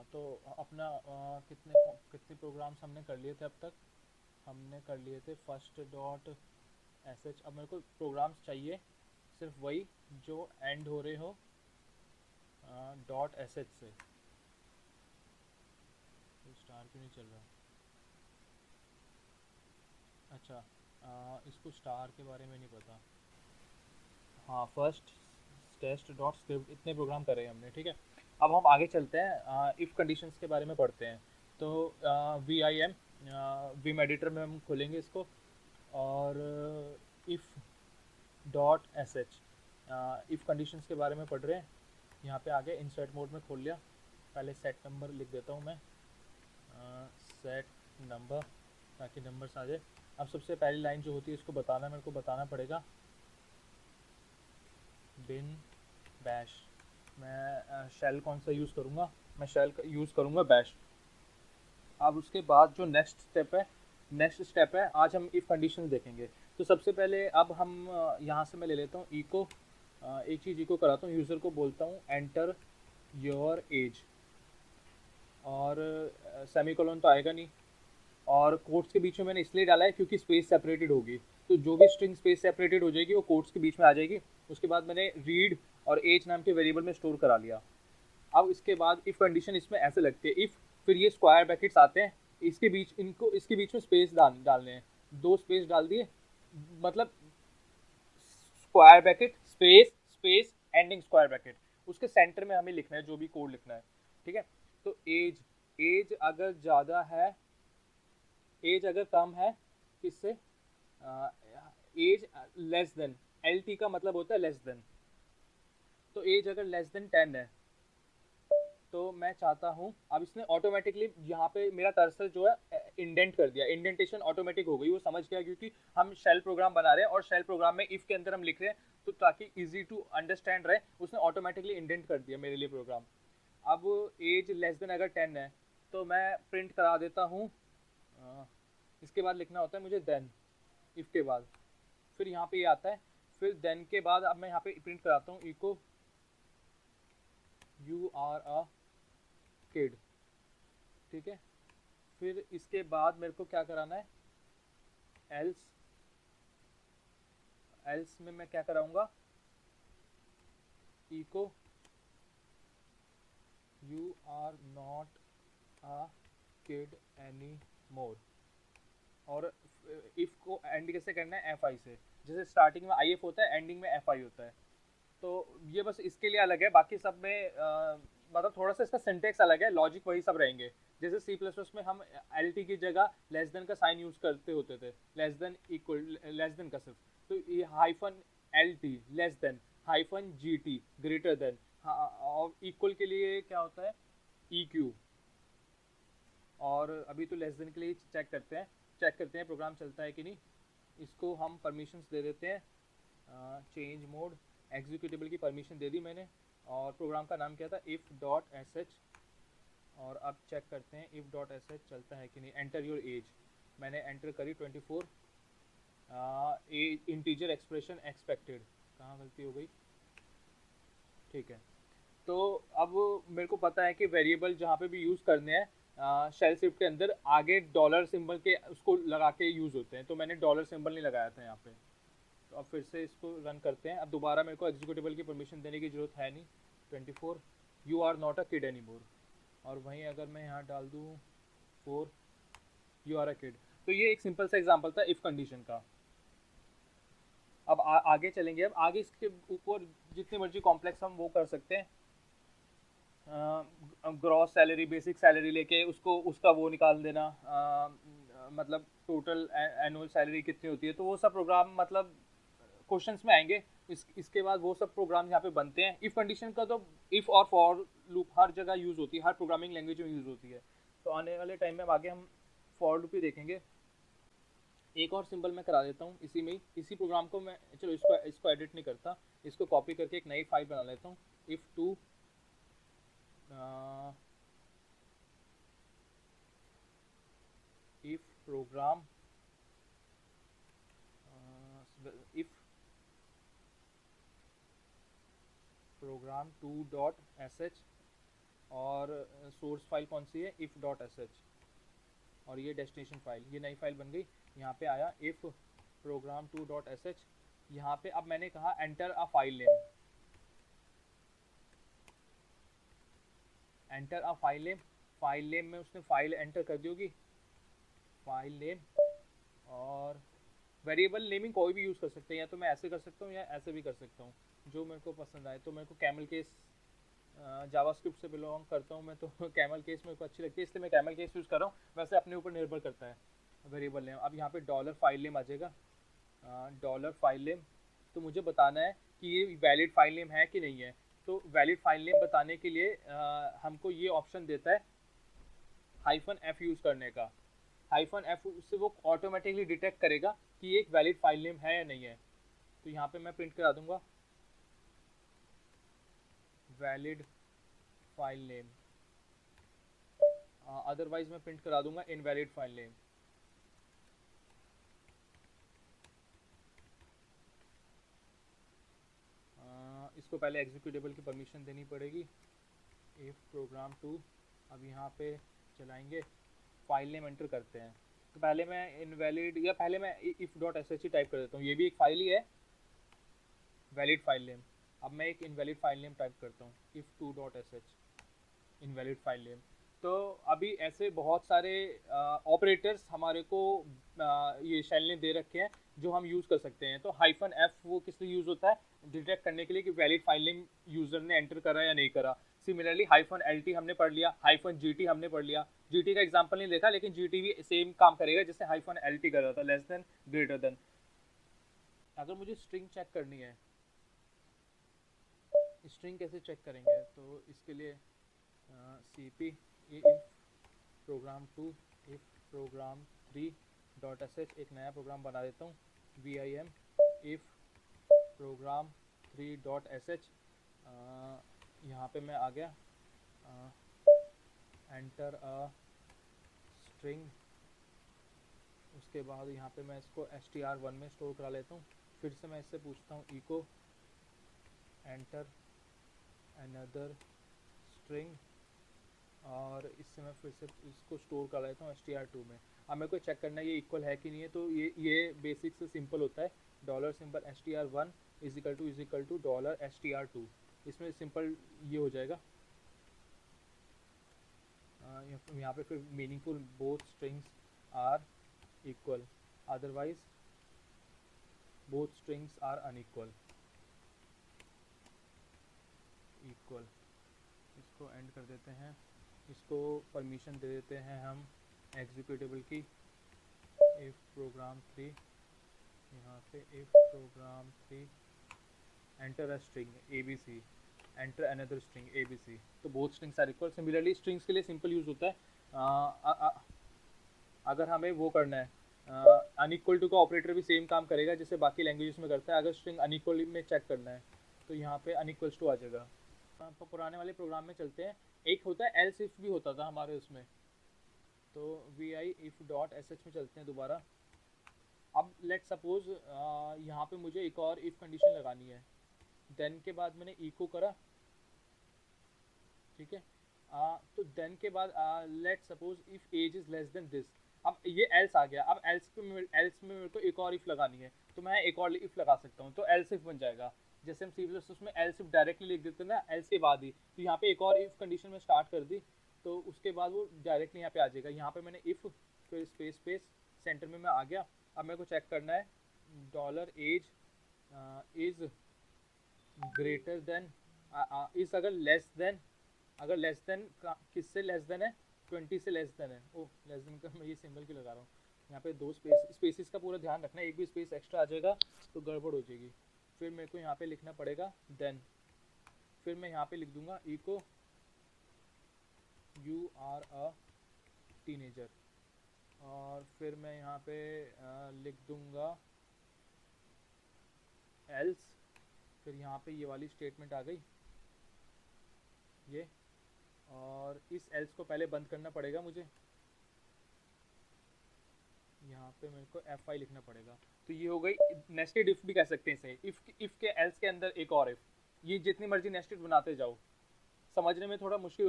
तो अपना कितने कितने प्रोग्राम्स हमने कर लिए थे अब तक? हमने कर लिए थे फर्स्ट डॉट एस एच। अब मेरे को प्रोग्राम्स चाहिए सिर्फ वही जो एंड हो रहे हो डॉट एस एच से। तो स्टार क्यों नहीं चल रहा? अच्छा, इसको स्टार के बारे में नहीं पता। हाँ, फर्स्ट टेस्ट डॉट स्क्रिप्ट इतने प्रोग्राम करे हमने, ठीक है। अब हम आगे चलते हैं, इफ़ कंडीशंस के बारे में पढ़ते हैं। तो V I M vim editor में हम खोलेंगे इसको, और if dot S H if conditions के बारे में पढ़ रहे हैं। यहाँ पे आगे इंसर्ट मोड में खोल लिया। पहले सेट नंबर लिख देता हूँ मैं, सेट नंबर, ताकि नंबर्स आ जाए। अब सबसे पहली लाइन जो होती है इसको बताना, मेरे को बताना पड़ेगा बिन बैश। मैं शेल कौन सा यूज़ करूँगा? मैं शेल यूज़ करूँगा बैश। अब उसके बाद जो नेक्स्ट स्टेप है, आज हम इफ़ कंडीशन देखेंगे। तो सबसे पहले अब हम यहाँ से मैं ले लेता हूँ इको, एक चीज़ इको कराता हूँ, यूज़र को बोलता हूँ एंटर योर एज, और सेमीकोलन तो आएगा नहीं। और कोट्स के बीच में मैंने इसलिए डाला है क्योंकि स्पेस सेपरेटेड होगी, तो जो भी स्ट्रिंग स्पेस सेपरेटेड हो जाएगी वो कोट्स के बीच में आ जाएगी। उसके बाद मैंने रीड और एज नाम के वेरिएबल में स्टोर करा लिया। अब इसके बाद इफ़ कंडीशन इसमें ऐसे लगती है, इफ़, फिर ये स्क्वायर ब्रैकेट्स आते हैं, इसके बीच में स्पेस डालने हैं। दो स्पेस डाल दिए, मतलब square bracket space space ending square bracket, उसके सेंटर में हमें लिखना है जो भी कोड लिखना है, ठीक है। तो एज, एज अगर ज़्यादा है, एज अगर कम है, किससे? Age less than, L T का मतलब होता है लेस देन। तो एज अगर लेस देन 10 है, तो मैं चाहता हूँ, अब इसने ऑटोमेटिकली यहाँ पे मेरा कर्सर जो है इंडेंट कर दिया, इंडेंटेशन ऑटोमेटिक हो गई, वो समझ गया क्योंकि हम शेल प्रोग्राम बना रहे हैं और शेल प्रोग्राम में इफ के अंदर हम लिख रहे हैं, तो ताकि इजी टू अंडरस्टैंड रहे उसने ऑटोमेटिकली इंडेंट कर दिया मेरे लिए प्रोग्राम। अब एज लेस देन अगर 10 है, तो मैं प्रिंट करा देता हूँ, इसके बाद लिखना होता है मुझे देन, इफ के बाद फिर यहाँ पे ये आता है। फिर देन के बाद अब मैं यहाँ पे प्रिंट कराता हूँ echo you are a kid, ठीक है। फिर इसके बाद मेरे को क्या कराना है? एल्स, एल्स में मैं क्या कराऊंगा? Echo you are not a kid any more. और इफ को एंड कैसे करना है? एफ आई से। जैसे स्टार्टिंग में आई एफ होता है, एंडिंग में एफ आई होता है। तो ये बस इसके लिए अलग है, बाकी सब में मतलब थोड़ा सा इसका सिंटेक्स अलग है, लॉजिक वही सब रहेंगे। जैसे सी प्लस प्लस में हम एल टी की जगह लेस देन का साइन यूज करते होते थे, less than equal, less than का सिर्फ। तो ये hyphen L T less then, hyphen जी टी ग्रेटर देन, और इक्वल के लिए क्या होता है? E Q. और अभी तो लेस देन के लिए चेक करते हैं प्रोग्राम चलता है कि नहीं। इसको हम परमिशंस दे देते हैं, चेंज मोड, एग्जीक्यूटेबल की परमिशन दे दी मैंने। और प्रोग्राम का नाम क्या था? If dot S H. और अब चेक करते हैं इफ़ डॉट एस एच चलता है कि नहीं। एंटर योर एज, मैंने एंटर करी 24। एज इंटीजर एक्सप्रेशन एक्सपेक्टेड, कहाँ गलती हो गई? ठीक है। तो अब मेरे को पता है कि वेरिएबल जहाँ पे भी यूज़ करने हैं शेल स्क्रिप्ट के अंदर, आगे डॉलर सिंबल के उसको लगा के यूज़ होते हैं, तो मैंने डॉलर सिंबल नहीं लगाया था यहाँ पे। तो अब फिर से इसको रन करते हैं। अब दोबारा मेरे को एग्जीक्यूटिबल की परमिशन देने की ज़रूरत है नहीं। 24, you are not a kid any more. और वहीं अगर मैं यहाँ डाल दूँ 4, यू आर अ किड। तो ये एक सिंपल सा एग्जांपल था इफ़ कंडीशन का। अब आगे चलेंगे। अब आगे इसके ऊपर जितने मर्जी कॉम्प्लेक्स हम वो कर सकते हैं। ग्रॉस सैलरी, बेसिक सैलरी लेके उसको उसका वो निकाल देना, मतलब टोटल एनुअल सैलरी कितनी होती है, तो वो सब प्रोग्राम मतलब क्वेश्चंस में आएंगे। इसके बाद वो सब प्रोग्राम यहाँ पे बनते हैं। इफ़ कंडीशन का तो इफ़ और फॉर लूप हर जगह यूज़ होती है, हर प्रोग्रामिंग लैंग्वेज में यूज़ होती है। तो आने वाले टाइम में आगे हम फॉर लूप ही देखेंगे। एक और सिंबल मैं करा देता हूँ इसी में ही, इसी प्रोग्राम को मैं, चलो इसको इसको एडिट नहीं करता, इसको कॉपी करके एक नई फाइल बना लेता हूँ। If two if program, if program two dot S H और सोर्स फाइल कौन सी है, if डॉट एस एच, और ये डेस्टिनेशन फाइल, ये नई फाइल बन गई। यहाँ पे आया if program 2 dot S H. यहाँ पे अब मैंने कहा enter a file name, enter a file name में उसने फाइल एंटर कर दी होगी, फाइल नेम। और वेरिएबल नेमिंग कोई भी यूज़ कर सकते हैं, या तो मैं ऐसे कर सकता हूँ या ऐसे भी कर सकता हूँ, जो मेरे को पसंद आए। तो मेरे को कैमल केस, जावास्क्रिप्ट से बिलोंग करता हूँ मैं, तो कैमल केस मेरे को अच्छी लगती है, इसलिए मैं कैमल केस यूज़ कर रहा हूँ। वैसे अपने ऊपर निर्भर करता है वेरिएबल नेम। अब यहाँ पे डॉलर फाइल नेम आ जाएगा, डॉलर फाइल नेम। तो मुझे बताना है कि ये वैलिड फाइल नेम है कि नहीं है। तो वैलिड फाइल नेम बताने के लिए हमको ये ऑप्शन देता है -f यूज़ करने का। -f से वो ऑटोमेटिकली डिटेक्ट करेगा कि ये एक वैलिड फाइल नेम है या नहीं है। तो यहाँ पे मैं प्रिंट करा दूंगा वैलिड फाइल नेम, अदरवाइज मैं प्रिंट करा दूंगा इनवैलिड फाइल नेम। इसको पहले एग्जीक्यूटेबल की परमिशन देनी पड़ेगी, इफ प्रोग्राम 2। अब यहाँ पे चलाएंगे, फाइल नेम एंटर करते हैं। तो पहले मैं इनवैलिड, या पहले मैं if dot S H he type कर देता हूँ, ये भी एक फाइल ही है, वैलिड फाइल नेम। अब मैं एक इनवैलिड फाइल नेम टाइप करता हूँ, if 2 dot S H, invalid file name. तो अभी ऐसे बहुत सारे ऑपरेटर्स हमारे को ये शेल ने दे रखे हैं जो हम यूज़ कर सकते हैं। तो -f वो किस लिए यूज़ होता है, डिटेक्ट करने के लिए कि वैलिड फाइल नेम यूज़र ने एंटर करा या नहीं करा। सिमिलरली -lt हमने पढ़ लिया, -gt हमने पढ़ लिया। gt का एग्जांपल नहीं देखा, लेकिन gt भी सेम काम करेगा जैसे -lt कर रहा था, लेस देन ग्रेटर देन। अगर मुझे स्ट्रिंग चेक करनी है, स्ट्रिंग कैसे चेक करेंगे, तो इसके लिए cp if program 2 if program 3 dot sh, एक नया प्रोग्राम बना देता हूँ, vim if program 3 dot sh। यहाँ पे मैं आ गया, एंटर अ स्ट्रिंग। उसके बाद यहाँ पे मैं इसको str1 में स्टोर करा लेता हूँ। फिर से मैं इससे पूछता हूँ echo एंटर another string, और इससे मैं फिर से इसको स्टोर कर लेता हूँ str2 में। अब मेरे को चेक करना है ये इक्वल है कि नहीं है। तो ये बेसिक से सिंपल होता है, dollar symbol str1 is equal to dollar str2। इसमें सिंपल ये हो जाएगा। यहाँ पे फिर meaningful both strings are equal, otherwise both strings are unequal, equal. इसको एंड कर देते हैं, इसको परमिशन दे देते हैं हम एग्जीक्यूटेबल की, इफ प्रोग्राम 3, यहाँ पे if program 3 enter a string abc, enter another string abc। तो both strings are equal. Similarly strings के लिए सिंपल यूज़ होता है, अगर हमें वो करना है, अनइक्वल टू का ऑपरेटर भी सेम काम करेगा जैसे बाकी लैंग्वेजेस में करता है। अगर स्ट्रिंग अनइक्वल में चेक करना है तो यहाँ पे अनइक्वल्स टू आ जाएगा। तो पुराने वाले प्रोग्राम में चलते हैं, एक होता है एल्स इफ भी होता था हमारे उसमें। तो vi if डॉट sh में चलते हैं दोबारा। अब लेट सपोज यहाँ पे मुझे एक और इफ कंडीशन लगानी है, देन के बाद मैंने इको करा, ठीक है। तो देन के बाद let suppose if age is less than this. अब ये एल्स आ गया, अब एल्स में मेरे को एक और इफ लगानी है, तो मैं एक और इफ लगा सकता हूँ, तो एल्स इफ बन जाएगा। जैसे हम C++ में एल्स इफ डायरेक्टली लिख देते हैं ना, एल्स के बाद ही। तो यहाँ पे एक और इफ कंडीशन में स्टार्ट कर दी, तो उसके बाद वो डायरेक्टली यहाँ पे आ जाएगा। यहाँ पे मैंने इफ, फिर स्पेस स्पेस, सेंटर में मैं आ गया। अब मेरे को चेक करना है dollar age is greater than, is अगर लेस देन, अगर लेस देन किससे लेस देन है, 20 से लेस देन है। ओह, लेस देन का मैं ये सिंबल क्यों लगा रहा हूँ। यहाँ पे दो स्पेसिस का पूरा ध्यान रखना है, एक भी स्पेस एक्स्ट्रा आ जाएगा तो गड़बड़ हो जाएगी। फिर मेरे को यहाँ पे लिखना पड़ेगा देन, फिर मैं यहाँ पे लिख दूंगा echo you are a teenager, और फिर मैं यहाँ पे लिख दूंगा एल्स। फिर यहाँ पे ये वाली स्टेटमेंट आ गई ये, और इस एल्स को पहले बंद करना पड़ेगा मुझे। यहाँ पे मेरे को fi लिखना पड़ेगा। तो ये हो गई नेस्टेड इफ भी कह सकते हैं इसे, इफ के एल्स के अंदर एक और इफ। ये जितनी मर्जी नेस्टेड बनाते जाओ, समझने में थोड़ा मुश्किल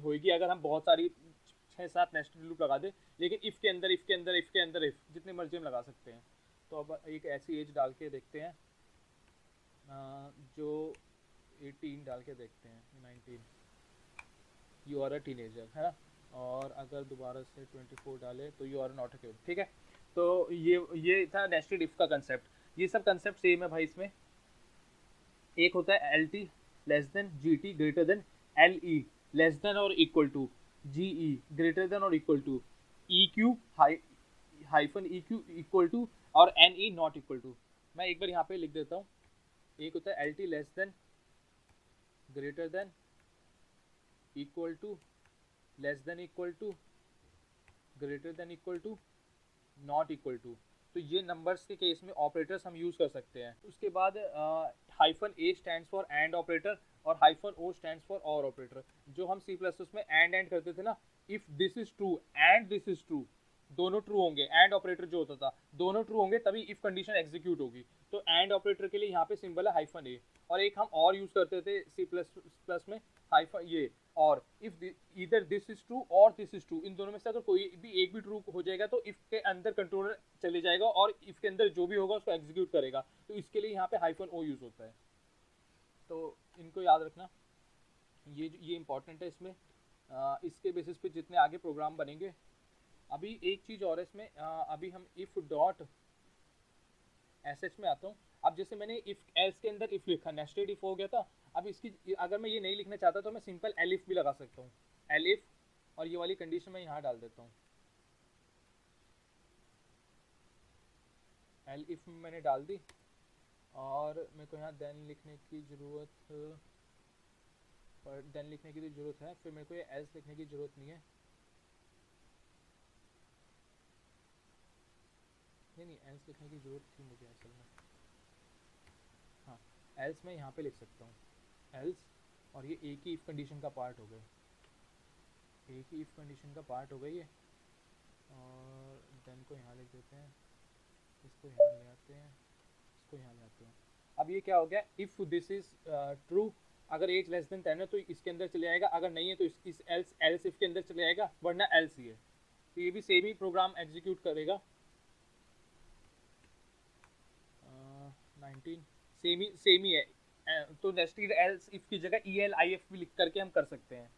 होगी अगर हम बहुत सारी 6-7 नेस्टेड लूप लगा दें, लेकिन इफ़ के अंदर इफ़ के अंदर इफ़ के अंदर इफ़ जितने मर्जी हम लगा सकते हैं। तो अब एक ऐसी एज डाल के देखते हैं, जो 18 डाल के देखते हैं, 19, यू आर अ टीनेजर, है ना। और अगर दोबारा से 24 डाले तो you are not a kid, ठीक है। तो ये था नेस्टेड इफ़ का कंसेप्ट। ये सब कंसेप्ट सेम है भाई इसमें। एक होता है L T less than G T greater than L E less than और equal to G E greater than और equal to E Q hyphen E Q equal to और N E not equal to. मैं एक बार यहाँ पे लिख देता हूँ। एक होता है L T less than greater than equal to less than equal to greater than equal to not equal to. तो ये नंबर्स के केस में ऑपरेटर्स हम यूज़ कर सकते हैं। उसके बाद hyphen A stands for and operator और हाइफन ओ स्टैंड्स फॉर और ऑपरेटर। जो हम सी प्लस में एंड करते थे ना, if this is true and this is true, दोनों ट्रू होंगे, एंड ऑपरेटर जो होता था दोनों ट्रू होंगे तभी इफ कंडीशन एग्जीक्यूट होगी। तो एंड ऑपरेटर के लिए यहाँ पे सिंबल है हाइफन ए। और एक हम और यूज़ करते थे सी प्लस में, हाइफन ये और इफ इधर दिस इज ट्रू और दिस इज ट्रू, इन दोनों में से अगर कोई भी एक भी ट्रू हो जाएगा तो इफ के अंदर कंट्रोलर चले जाएगा और इफ के अंदर जो भी होगा उसको एग्जीक्यूट करेगा। तो इसके लिए यहाँ पे हाइफन ओ यूज़ होता है। तो इनको याद रखना, ये इंपॉर्टेंट है इसमें। इसके बेसिस पे जितने आगे प्रोग्राम बनेंगे। अभी एक चीज़ और है इसमें, अभी हम इफ़ डॉट एस एच में आता हूँ। अब जैसे मैंने इफ़ एल्स के अंदर इफ़ लिखा, नेस्टेड इफ़ हो गया था। अब इसकी अगर मैं ये नहीं लिखना चाहता तो मैं सिंपल एल इफ़ भी लगा सकता हूँ, एल इफ़, और ये वाली कंडीशन मैं यहाँ डाल देता हूँ। एल इफ़ मैंने डाल दी और मेरे को यहाँ देन लिखने की ज़रूरत, पर देन लिखने की तो ज़रूरत है, फिर मेरे को ये एल्स लिखने की ज़रूरत नहीं है। नहीं, एल्स लिखने की ज़रूरत थी मुझे असल में। हाँ, एल्स मैं यहाँ पे लिख सकता हूँ, एल्स, और ये एक ही इफ़ कंडीशन का पार्ट हो गया, एक ही इफ़ कंडीशन का पार्ट हो गई है। और देन को यहाँ लिख देते हैं, इसको यहाँ ले आते हैं, इसको यहाँ ले आते हैं। अब ये क्या हो गया, इफ़ दिस इज़ ट्रू, अगर एज लेस देन 10 है तो इसके अंदर चले जाएगा, अगर नहीं है तो इस एल्स एल्स इफ के अंदर चले जाएगा, वरना एल्स ही है। तो ये भी सेम ही प्रोग्राम एग्जीक्यूट करेगा। 19 सेम ही है। तो नेस्टेड एल्स इफ की जगह ई एल आई एफ भी लिख करके हम कर सकते हैं।